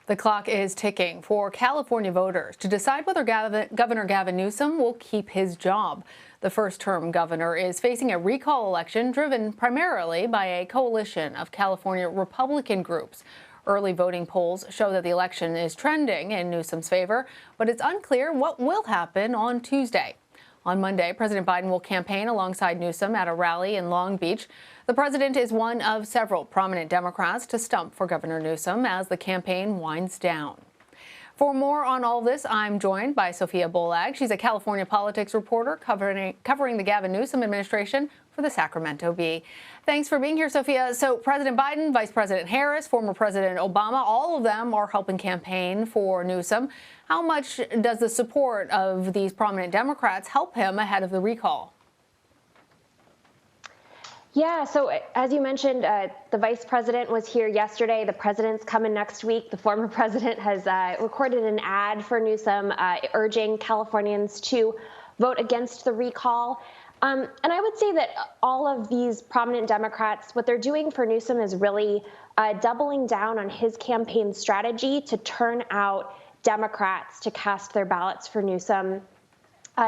The clock is ticking for California voters to decide whether Governor Gavin Newsom will keep his job. The first-term governor is facing a recall election driven primarily by a coalition of California Republican groups. Early voting polls show that the election is trending in Newsom's favor, but it's unclear what will happen on Tuesday. On Monday, President Biden will campaign alongside Newsom at a rally in Long Beach. The president is one of several prominent Democrats to stump for Governor Newsom as the campaign winds down. For more on all this, I'm joined by Sophia Bollag. She's a California politics reporter covering the Gavin Newsom administration for the Sacramento Bee. Thanks for being here, Sophia. So President Biden, Vice President Harris, former President Obama, all of them are helping campaign for Newsom. How much does the support of these prominent Democrats help him ahead of the recall? Yeah, so as you mentioned, the vice president was here yesterday. The president's coming next week. The former president has recorded an ad for Newsom urging Californians to vote against the recall. And I would say that all of these prominent Democrats, what they're doing for Newsom is really doubling down on his campaign strategy to turn out Democrats to cast their ballots for Newsom.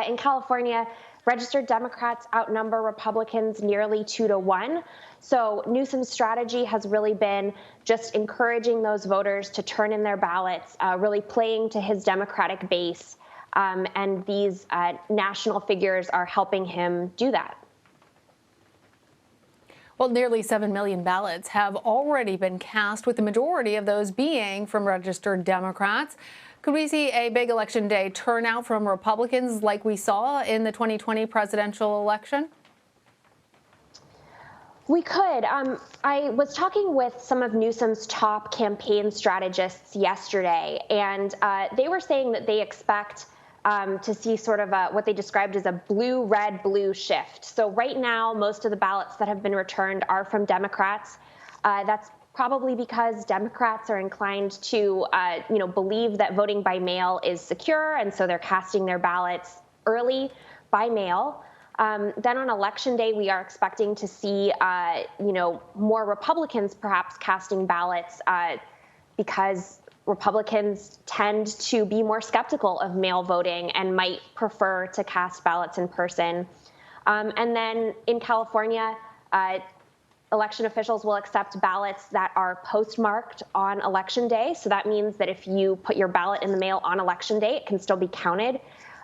In California, registered Democrats outnumber Republicans nearly 2-1. So Newsom's strategy has really been just encouraging those voters to turn in their ballots, really playing to his Democratic base. And these national figures are helping him do that. Well, nearly 7 million ballots have already been cast, with the majority of those being from registered Democrats. Could we see a big election day turnout from Republicans like we saw in the 2020 presidential election? We could. I was talking with some of Newsom's top campaign strategists yesterday, and they were saying that they expect to see sort of what they described as a blue-red-blue shift. So right now, most of the ballots that have been returned are from Democrats. That's probably because Democrats are inclined to, believe that voting by mail is secure, and so they're casting their ballots early by mail. Then on Election Day, we are expecting to see, more Republicans perhaps casting ballots because Republicans tend to be more skeptical of mail voting and might prefer to cast ballots in person. And then in California, election officials will accept ballots that are postmarked on Election Day. So that means that if you put your ballot in the mail on Election Day, it can still be counted.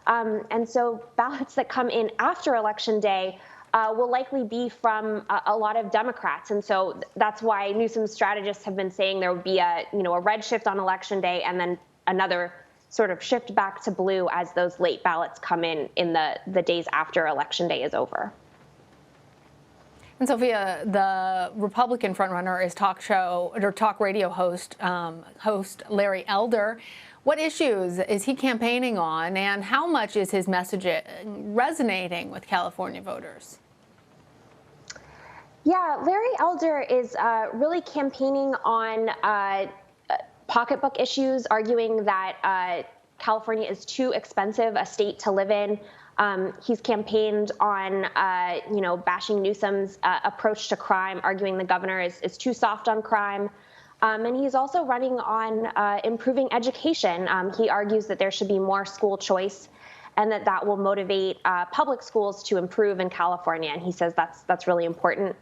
And so ballots that come in after Election Day will likely be from a lot of Democrats. And so that's why Newsom's strategists have been saying there would be a red shift on Election Day and then another sort of shift back to blue as those late ballots come in the days after Election Day is over. And Sophia, the Republican frontrunner is talk radio host Larry Elder. What issues is he campaigning on, and how much is his message resonating with California voters? Yeah, Larry Elder is really campaigning on pocketbook issues, arguing that California is too expensive a state to live in. He's campaigned on, bashing Newsom's approach to crime, arguing the governor is too soft on crime. And he's also running on improving education. He argues that there should be more school choice and that will motivate public schools to improve in California. And he says that's really important.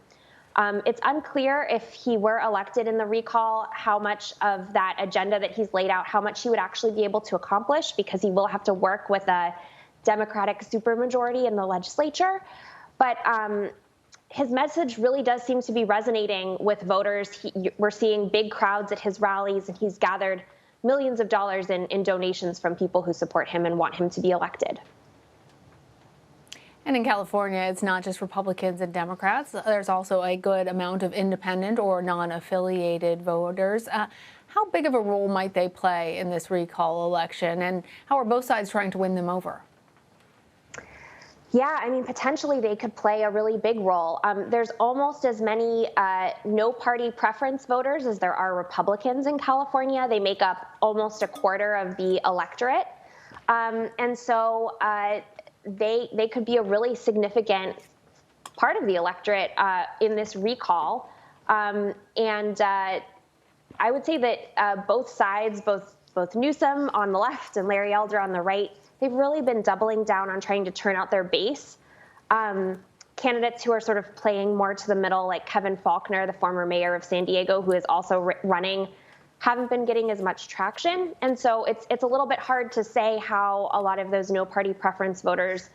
It's unclear if he were elected in the recall, how much of that agenda that he's laid out, how much he would actually be able to accomplish, because he will have to work with a Democratic supermajority in the legislature. But his message really does seem to be resonating with voters. We're seeing big crowds at his rallies, and he's gathered millions of dollars in donations from people who support him and want him to be elected. And in California, it's not just Republicans and Democrats. There's also a good amount of independent or non-affiliated voters. How big of a role might they play in this recall election, and how are both sides trying to win them over? Yeah, I mean, potentially they could play a really big role. There's almost as many no-party preference voters as there are Republicans in California. They make up almost a quarter of the electorate. And so they could be a really significant part of the electorate in this recall. And I would say that both sides, both Newsom on the left and Larry Elder on the right, they've really been doubling down on trying to turn out their base. Candidates who are sort of playing more to the middle, like Kevin Faulconer, the former mayor of San Diego, who is also running, haven't been getting as much traction. And so it's a little bit hard to say how a lot of those no party preference voters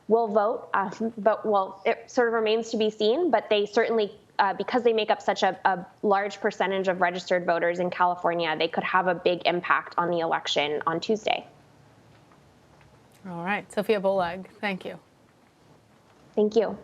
will vote. It sort of remains to be seen, but they certainly, because they make up such a large percentage of registered voters in California, they could have a big impact on the election on Tuesday. All right, Sophia Bollag, thank you. Thank you.